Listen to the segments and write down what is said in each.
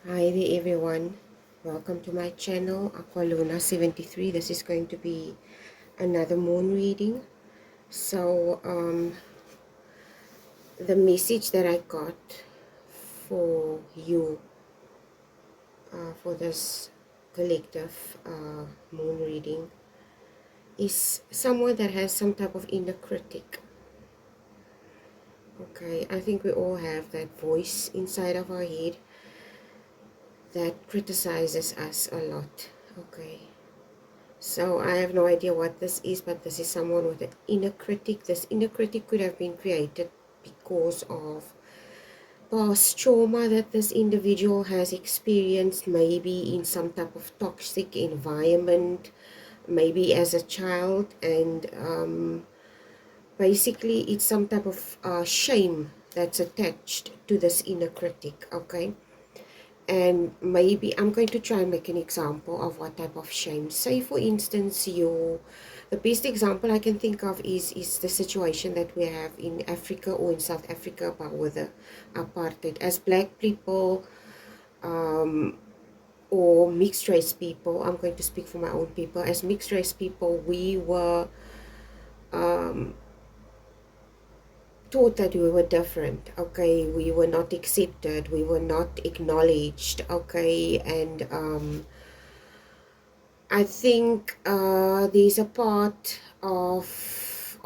Hi there everyone, welcome to my channel Aqualuna73. This is going to be another moon reading. So the message that I got for you for this collective moon reading is someone that has some type of inner critic. Okay, I think we all have that voice inside of our head that criticizes us a lot. Okay, so I have no idea what this is, but this is someone with an inner critic. This inner critic could have been created because of past trauma that this individual has experienced, maybe in some type of toxic environment, maybe as a child, and basically it's some type of shame that's attached to this inner critic. Okay, and maybe I'm going to try and make an example of what type of shame. Say for instance, the best example I can think of is the situation that we have in Africa or in South Africa about with the apartheid. As black people or mixed race people, I'm going to speak for my own people. As mixed race people, we were taught that we were different. Okay, we were not accepted, we were not acknowledged. Okay, and I think there's a part of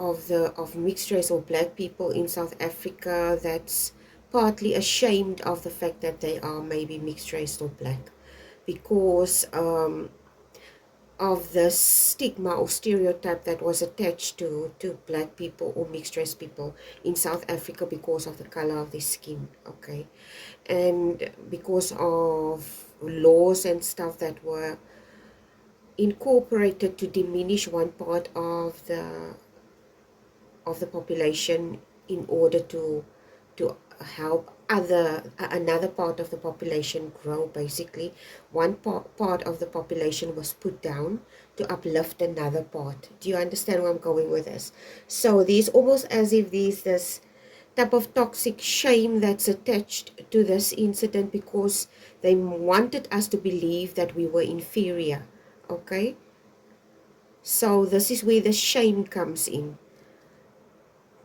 mixed race or black people in South Africa that's partly ashamed of the fact that they are maybe mixed race or black, because of the stigma or stereotype that was attached to black people or mixed race people in South Africa because of the color of their skin. Okay, and because of laws and stuff that were incorporated to diminish one part of the population in order to help another part of the population grow. Basically, one part of the population was put down to uplift another part. Do you understand where I'm going with this? So there's almost as if there's this type of toxic shame that's attached to this incident because they wanted us to believe that we were inferior. Okay, so this is where the shame comes in.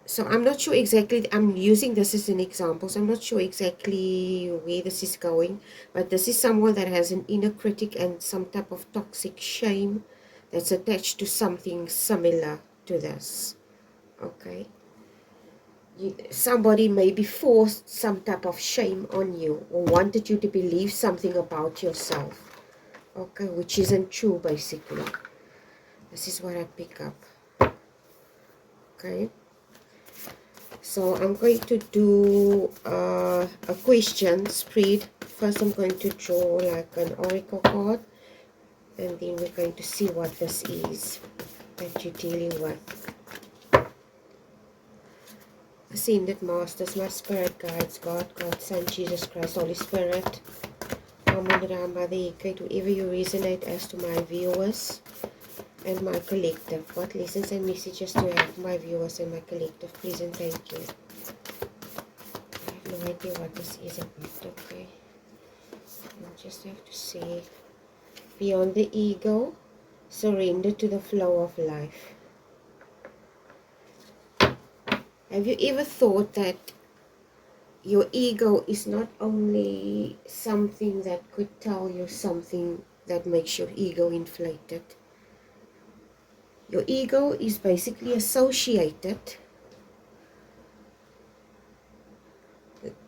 So I'm not sure exactly, I'm using this as an example, so I'm not sure exactly where this is going, but this is someone that has an inner critic and some type of toxic shame that's attached to something similar to this. Okay, somebody maybe forced some type of shame on you or wanted you to believe something about yourself, okay, which isn't true. Basically, this is what I pick up. Okay, so I'm going to do a question spread. First I'm going to draw like an oracle card, and then we're going to see what this is that you're dealing with. Ascended Masters, my spirit guides, God, Son, Jesus Christ, Holy Spirit, Mother Eke, whoever you resonate as to my viewers and my collective. What lessons and messages do I have for my viewers and my collective? Please and thank you. I have no idea what this is about. Okay, I'll just have to say, beyond the ego, surrender to the flow of life. Have you ever thought that your ego is not only something that could tell you something that makes your ego inflated? Your ego is basically associated.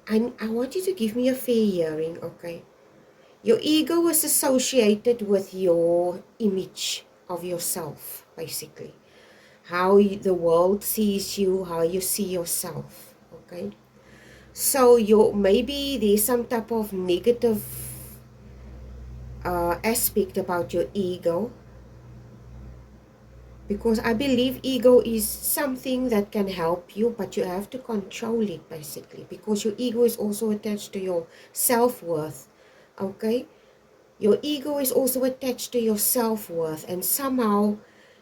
And I want you to give me a fair hearing, okay? Your ego is associated with your image of yourself, basically. How the world sees you, how you see yourself, okay? So maybe there's some type of negative aspect about your ego, because I believe ego is something that can help you, but you have to control it, basically, because your ego is also attached to your self-worth. Okay, your ego is also attached to your self-worth, and somehow,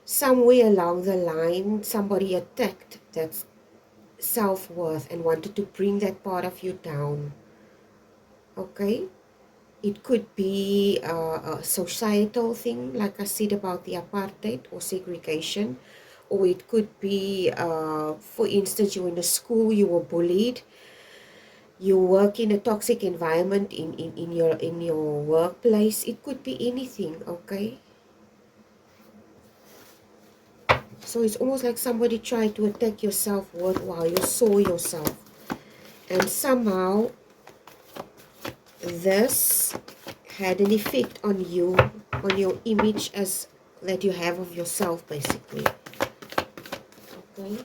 somewhere along the line, somebody attacked that self-worth and wanted to bring that part of you down. Okay, It could be a societal thing, like I said about the apartheid or segregation, or it could be, for instance, you're in a school, you were bullied, you work in a toxic environment in your workplace. It could be anything, okay? So it's almost like somebody tried to attack your self-worth while you saw yourself. And somehow this had an effect on you, on your image as that you have of yourself, basically. Okay.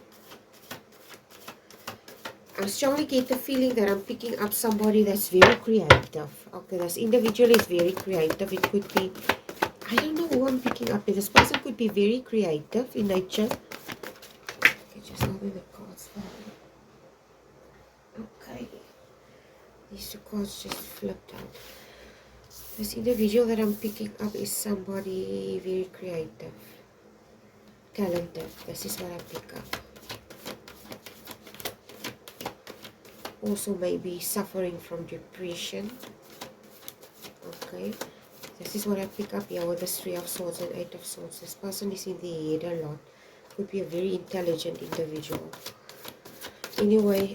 I strongly get the feeling that I'm picking up somebody that's very creative. Okay, this individual is very creative. It could be, I don't know who I'm picking up. This person could be very creative in nature. Okay, just hold me the cards for me. Okay. These two cards just flipped out. This individual that I'm picking up is somebody very creative, talented. This is what I pick up. Also maybe suffering from depression. Okay. This is what I pick up here with the Three of Swords and Eight of Swords. This person is in the head a lot. Could be a very intelligent individual. Anyway,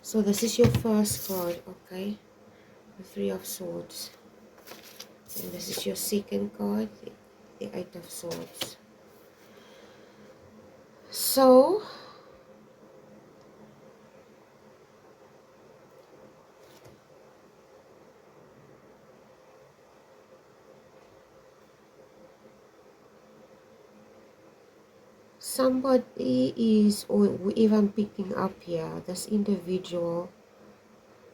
so this is your first card, okay? The Three of Swords. And this is your second card, the Eight of Swords. So, somebody is, or whoever I'm picking up here, this individual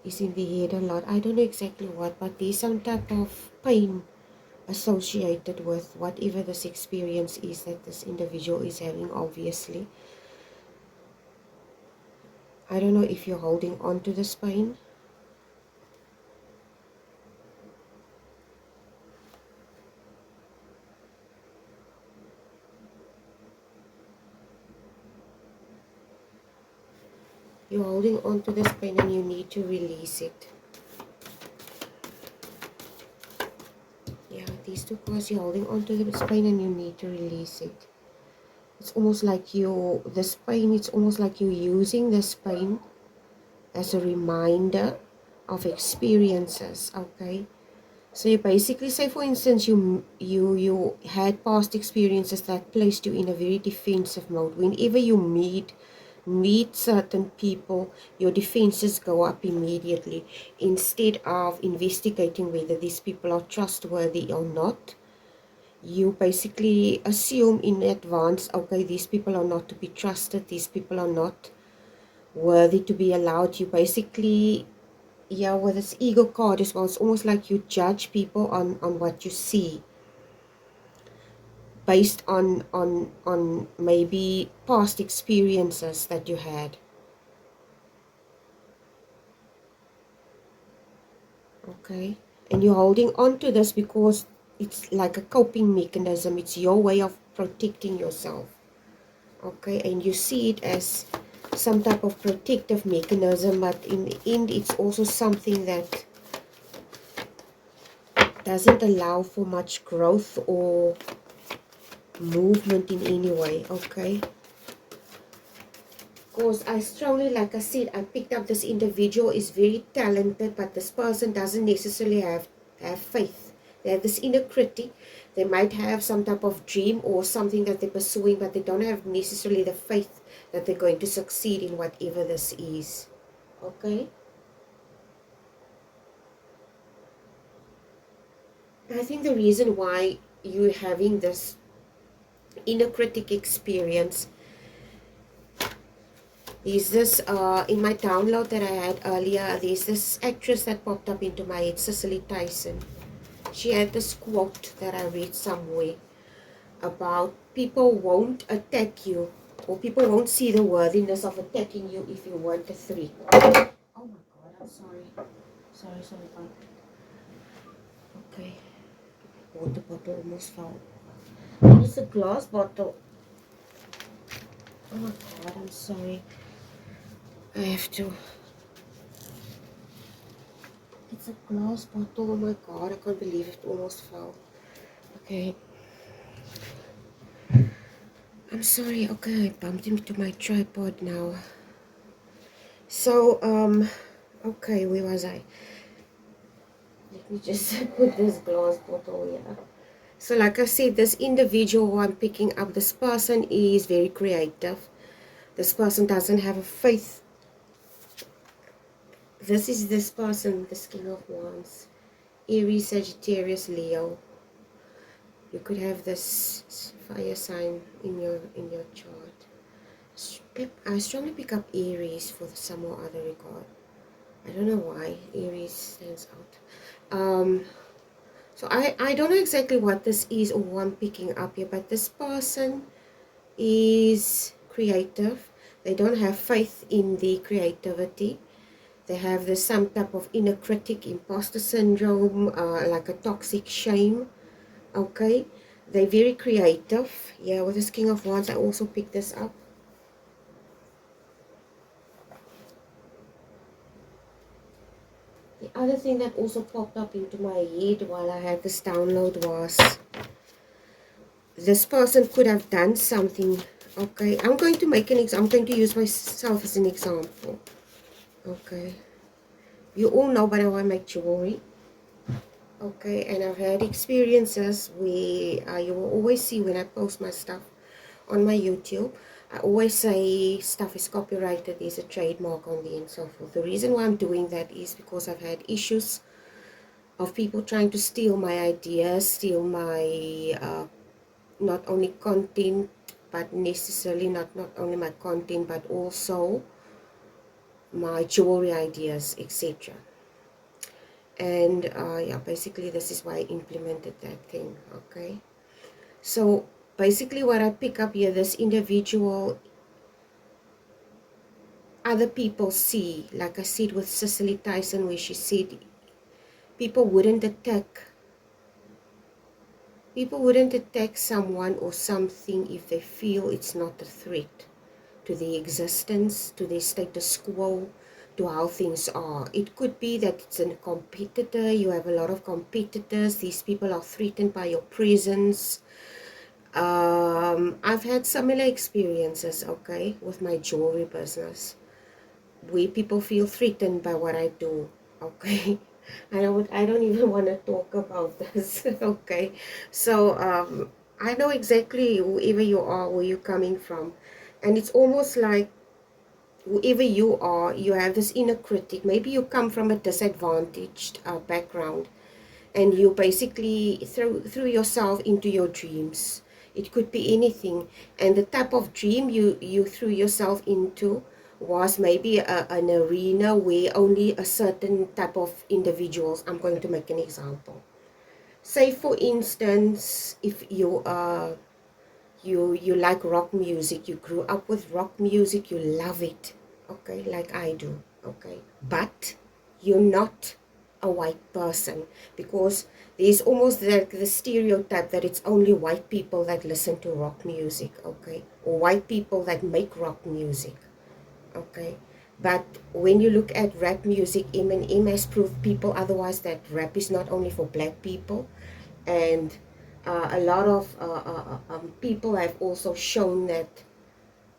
is in the head a lot. I don't know exactly what, but there's some type of pain associated with whatever this experience is that this individual is having, obviously. I don't know if you're holding on to this pain. You're holding on to this pain and you need to release it. Yeah, these two cards, you're holding on to this pain and you need to release it. It's almost like this pain, it's almost like you're using this pain as a reminder of experiences, okay? So you basically say, for instance, you had past experiences that placed you in a very defensive mode. Whenever you meet certain people, your defenses go up immediately. Instead of investigating whether these people are trustworthy or not, you basically assume in advance, okay, these people are not to be trusted, these people are not worthy to be allowed. You basically, yeah, with this ego card as well, it's almost like you judge people on what you see, based on maybe past experiences that you had. Okay, and you're holding on to this because it's like a coping mechanism. It's your way of protecting yourself. Okay, and you see it as some type of protective mechanism, but in the end it's also something that doesn't allow for much growth or movement in any way. Okay, because I strongly, like I said, I picked up this individual is very talented, but this person doesn't necessarily have faith. They have this inner critic. They might have some type of dream or something that they're pursuing, but they don't have necessarily the faith that they're going to succeed in whatever this is. Okay? I think the reason why you're having this inner critic experience is this, in my download that I had earlier, there's this actress that popped up into my head, Cicely Tyson. She had this quote that I read somewhere about people won't attack you, or people won't see the worthiness of attacking you if you weren't a 3. Oh my god, I'm sorry. Sorry, God. Okay. Water bottle almost fell. It's a glass bottle. Oh my god, I'm sorry. I have to. It's a glass bottle. Oh my god, I can't believe it almost fell. Okay. I'm sorry. Okay, I bumped into my tripod now. So, okay, where was I? Let me just put this glass bottle here. So like I said, this individual who I'm picking up, this person is very creative. This person doesn't have a faith. This is this person, the King of Wands. Aries, Sagittarius, Leo. You could have this fire sign in your chart. I strongly pick up Aries for some or other regard. I don't know why Aries stands out. So I don't know exactly what this is or who I'm picking up here, but this person is creative. They don't have faith in the creativity. They have this some type of inner critic, imposter syndrome, like a toxic shame. Okay, they're very creative. Yeah, with this King of Wands, I also picked this up. The other thing that also popped up into my head while I had this download was this person could have done something. Okay, I'm going to make an example. I'm going to use myself as an example. Okay, you all know by now I make jewelry. Okay, and I've had experiences where you will always see when I post my stuff on my YouTube, I always say stuff is copyrighted, there's a trademark on the and so forth. The reason why I'm doing that is because I've had issues of people trying to steal my ideas, steal my not only content, but necessarily not only my content, but also my jewelry ideas, etc. And yeah, basically this is why I implemented that thing. Okay, so basically what I pick up here, this individual, other people see, like I said with Cicely Tyson, where she said people wouldn't attack someone or something if they feel it's not a threat to their existence, to their status quo, to how things are. It could be that it's a competitor, you have a lot of competitors, these people are threatened by your presence. I've had similar experiences, okay, with my jewelry business, where people feel threatened by what I do, okay. I don't even want to talk about this. Okay, so I know exactly whoever you are, where you're coming from, and it's almost like whoever you are, you have this inner critic. Maybe you come from a disadvantaged background, and you basically throw yourself into your dreams. It could be anything, and the type of dream you threw yourself into was maybe an arena where only a certain type of individuals. I'm going to make an example. Say for instance, if you are you like rock music, you grew up with rock music, you love it, okay, like I do, okay, but you're not a white person, because there's almost like the stereotype that it's only white people that listen to rock music, okay, or white people that make rock music, okay. But when you look at rap music, Eminem has proved people otherwise that rap is not only for black people, and a lot of people have also shown that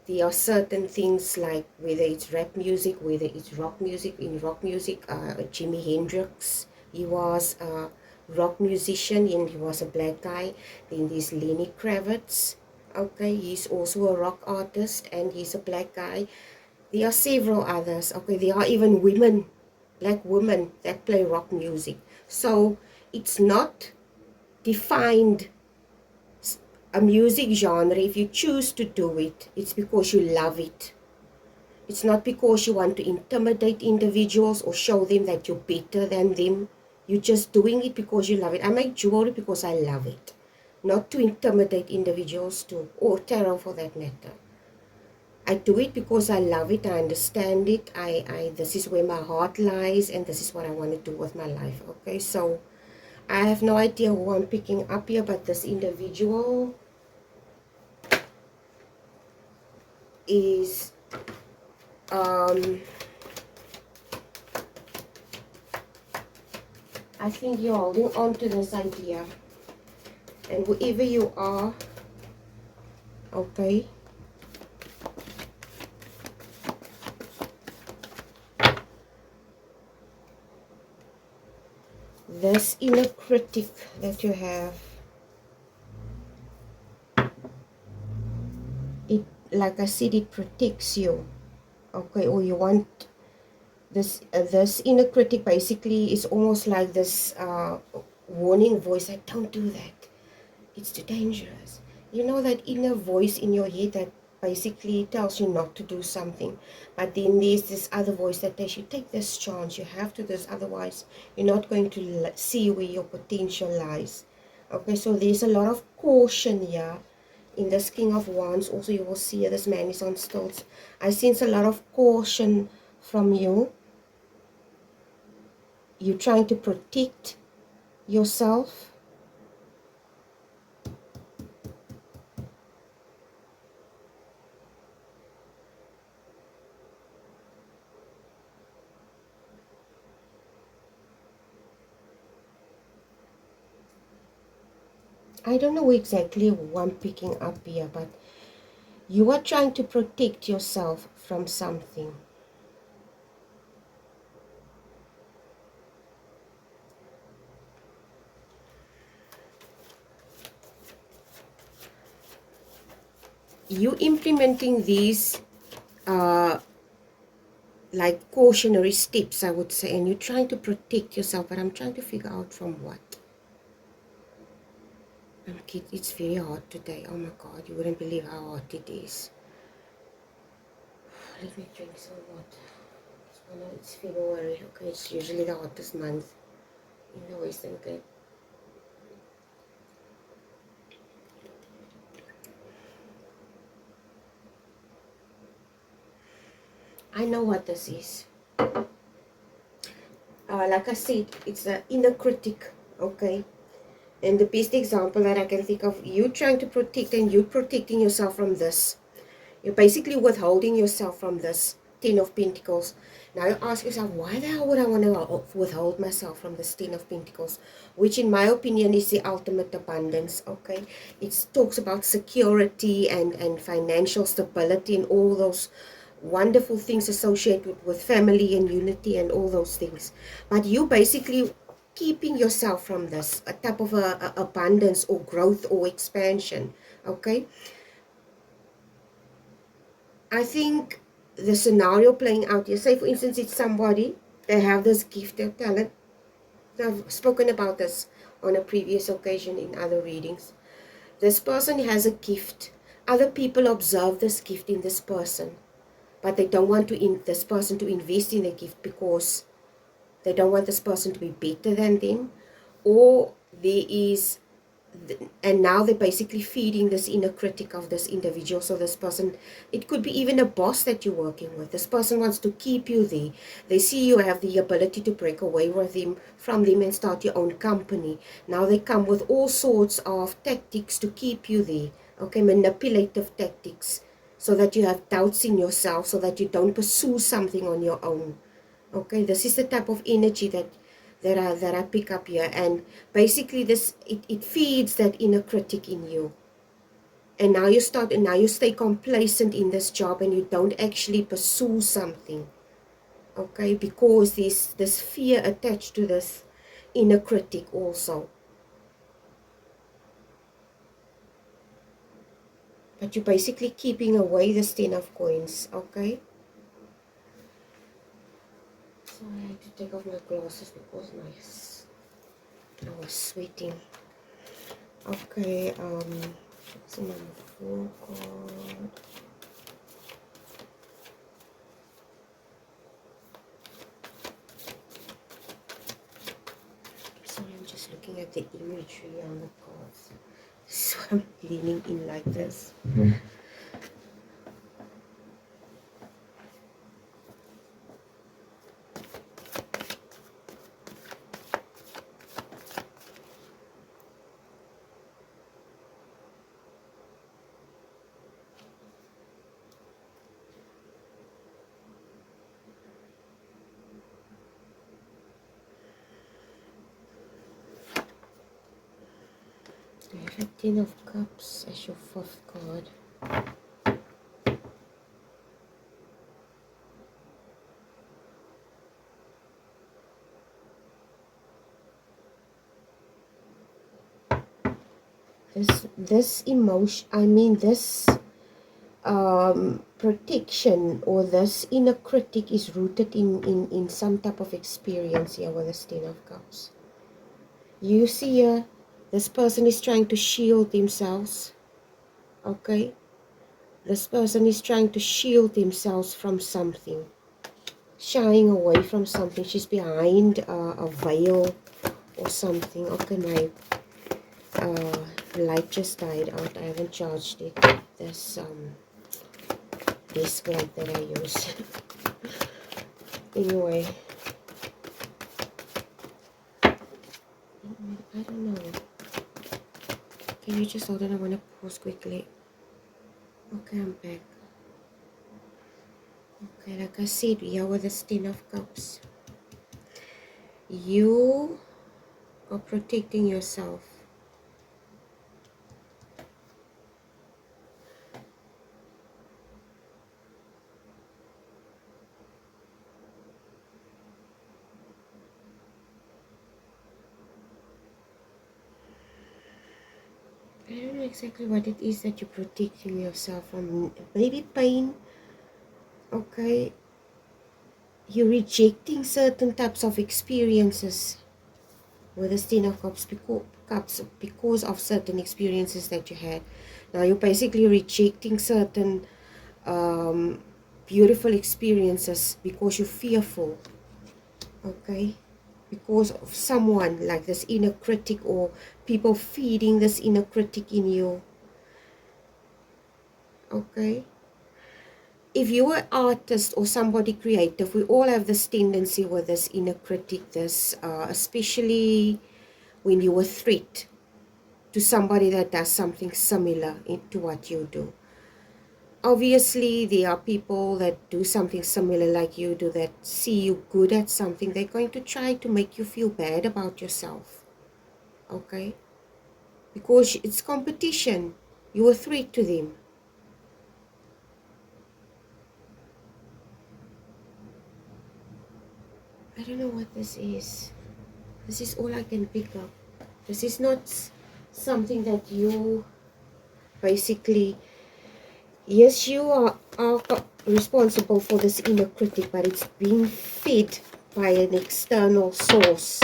there are certain things, like whether it's rap music, whether it's rock music. In rock music, Jimi Hendrix, he was a rock musician and he was a black guy. Then there's Lenny Kravitz, okay, he's also a rock artist and he's a black guy. There are several others, okay, there are even women, black women that play rock music. So it's not defined a music genre. If you choose to do it, it's because you love it. It's not because you want to intimidate individuals or show them that you're better than them. You're just doing it because you love it. I make jewelry because I love it, not to intimidate individuals too, or tarot for that matter. I do it because I love it, I understand it, this is where my heart lies, and this is what I want to do with my life. Okay, so I have no idea who I'm picking up here, but this individual is I think you're holding on to this idea. And wherever you are, okay, this inner critic that you have, it, like I said, it protects you, okay, or you want this this inner critic basically is almost like this warning voice that don't do that, it's too dangerous. You know, that inner voice in your head that basically tells you not to do something, but then there's this other voice that tells you take this chance, you have to do this, otherwise you're not going to see where your potential lies. Okay, so there's a lot of caution here in this King of Wands. Also, you will see this man is on stilts. I sense a lot of caution from you. You're trying to protect yourself. I don't know exactly who I'm picking up here, but you are trying to protect yourself from something. You implementing these like cautionary steps, I would say, and you're trying to protect yourself, but I'm trying to figure out from what. Kid, it's very hot today. Oh my God, you wouldn't believe how hot it is. Let me drink some water. It's February. Okay, it's usually the hottest month in the Western Cape. I know what this is. Like I said, it's an inner critic, okay? And the best example that I can think of, you trying to protect and you protecting yourself from this. You're basically withholding yourself from this Ten of Pentacles. Now you ask yourself, why the hell would I want to withhold myself from this Ten of Pentacles? Which in my opinion is the ultimate abundance, okay? It talks about security and financial stability and all those wonderful things associated with family and unity and all those things. But you basically keeping yourself from this, a type of a abundance or growth or expansion, okay? I think the scenario playing out here, say for instance, it's somebody, they have this gift or talent. I've spoken about this on a previous occasion in other readings. This person has a gift. Other people observe this gift in this person, but they don't want this person to invest in the gift because they don't want this person to be better than them, or there is, and now they're basically feeding this inner critic of this individual. So this person, it could be even a boss that you're working with. This person wants to keep you there. They see you have the ability to break away with them, from them, and start your own company. Now they come with all sorts of tactics to keep you there, okay, manipulative tactics, so that you have doubts in yourself, so that you don't pursue something on your own. Okay, this is the type of energy that I pick up here. And basically this, it feeds that inner critic in you. And now you stay complacent in this job and you don't actually pursue something. Okay, because there's this fear attached to this inner critic also. But you're basically keeping away the Ten of Coins, okay? So I had to take off my glasses because I was sweating. Okay, so number 4 card. Sorry, I'm just looking at the imagery on the cards. So I'm leaning in like this. The Ten of Cups as your fourth card. This emotion, I mean this protection or this inner critic is rooted in some type of experience here with the Ten of Cups. You see here, this person is trying to shield themselves, okay? This person is trying to shield themselves from something, shying away from something. She's behind a veil or something. Okay, my light just died out. I haven't charged it. This desk light that I use. Anyway, I don't know. Can you just hold on? I want to pause quickly. Okay, I'm back. Okay, like I said, we are with the Ten of Cups. You are protecting yourself. I don't know exactly what it is that you're protecting yourself from. Maybe pain. Okay. You're rejecting certain types of experiences with the Ten of Cups because of certain experiences that you had. Now you're basically rejecting certain beautiful experiences because you're fearful. Okay. Because of someone like this inner critic or people feeding this inner critic in you. Okay. If you're an artist or somebody creative, we all have this tendency with this inner critic, this especially when you're a threat to somebody that does something similar to what you do. Obviously, there are people that do something similar like you do, that see you good at something. They're going to try to make you feel bad about yourself. Okay? Because it's competition. You're a threat to them. I don't know what this is. This is all I can pick up. This is not something that you basically, yes, you are responsible for this inner critic, but it's being fed by an external source.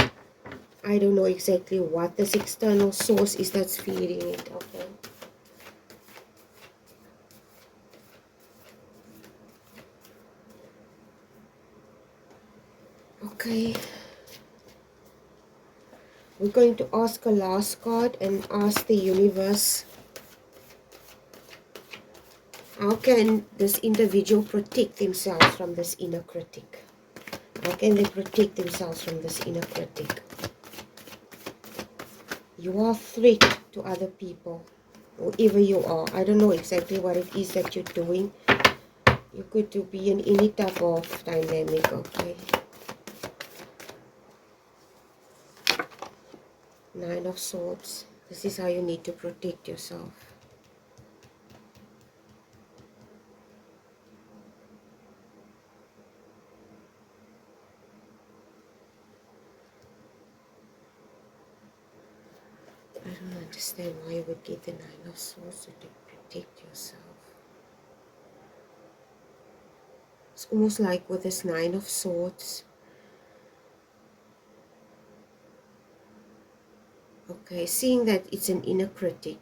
I don't know exactly what this external source is that's feeding it. Okay. Okay. We're going to ask a last card and ask the universe, how can this individual protect themselves from this inner critic? How can they protect themselves from this inner critic? You are a threat to other people, whoever you are. I don't know exactly what it is that you're doing. You could be in any type of dynamic, okay? Nine of Swords. This is how you need to protect yourself. I don't understand why you would get the Nine of Swords to protect yourself. It's almost like with this Nine of Swords. Okay, seeing that it's an inner critic,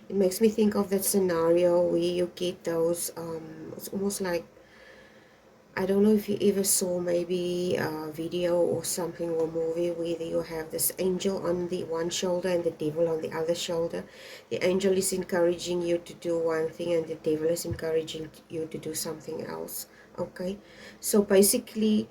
it makes me think of that scenario where you get those, it's almost like, I don't know if you ever saw maybe a video or something or movie where you have this angel on the one shoulder and the devil on the other shoulder. The angel is encouraging you to do one thing and the devil is encouraging you to do something else. Okay, so basically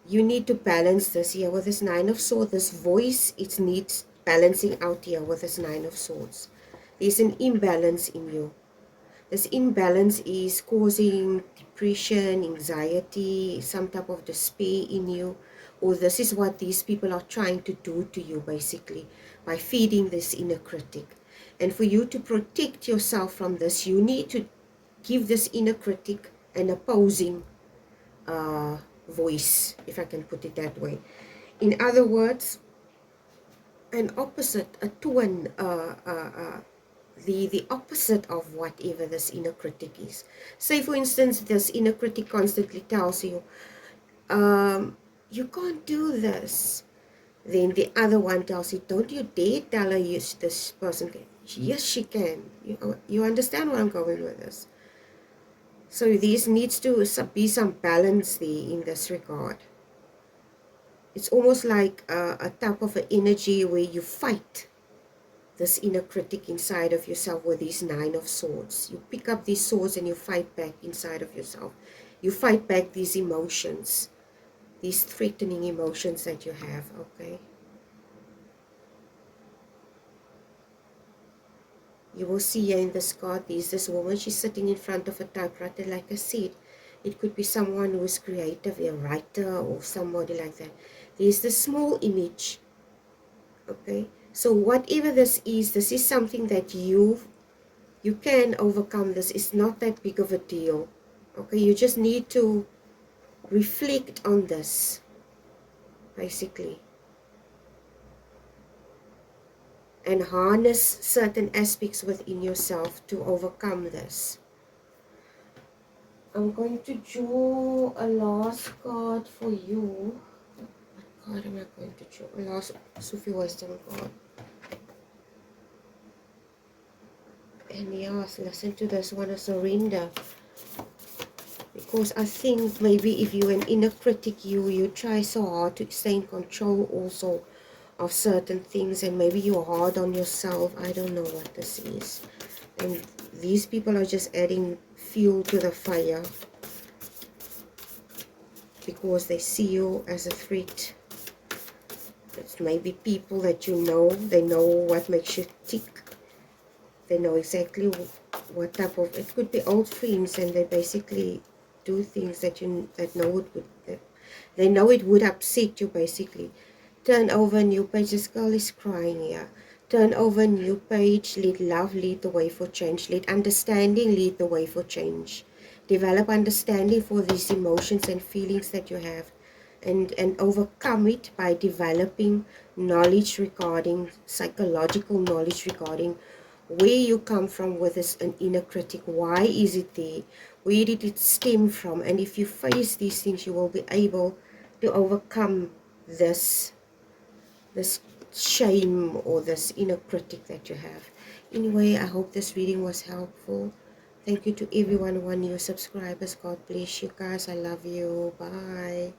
you need to balance this here with this Nine of Swords. This voice, it needs balancing out here with this Nine of Swords. There's an imbalance in you. This imbalance is causing depression, anxiety, some type of despair in you, or this is what these people are trying to do to you, basically, by feeding this inner critic. And for you to protect yourself from this, you need to give this inner critic an opposing voice, if I can put it that way. In other words, an opposite, a twin, the opposite of whatever this inner critic is. Say, for instance, this inner critic constantly tells you, you can't do this. Then the other one tells you, don't you dare tell her this person can. Yes, she can. You understand where I'm going with this? So there needs to be some balance there in this regard. It's almost like a type of an energy where you fight this inner critic inside of yourself with these 9 of swords. You pick up these swords and you fight back inside of yourself. You fight back these emotions, these threatening emotions that you have, okay? You will see here in this card, there's this woman, she's sitting in front of a typewriter, like I said. It could be someone who is creative, a writer or somebody like that. There's this small image, okay? So whatever this is something that you can overcome. This is not that big of a deal, okay? You just need to reflect on this, basically, and harness certain aspects within yourself to overcome this. I'm going to draw a last card for you. What card am I going to draw? A last Sufi wisdom card. And yes, listen to this one, a surrender. Because I think maybe if you're an inner critic, you try so hard to stay in control also of certain things, and maybe you're hard on yourself. I don't know what this is. And these people are just adding fuel to the fire because they see you as a threat. It's maybe people that you know, they know what makes you tick. They know exactly what type of, it could be old friends, and they basically do things that they know it would upset you, basically. Turn over a new page. This girl is crying here. Turn over a new page. Let love lead the way for change. Let understanding lead the way for change. Develop understanding for these emotions and feelings that you have, and overcome it by developing knowledge regarding, psychological knowledge regarding where you come from with this an inner critic. Why is it there? Where did it stem from? And if you face these things, you will be able to overcome this shame or this inner critic that you have. Anyway, I hope this reading was helpful. Thank you to everyone, one new subscribers. God bless you guys. I love you. Bye.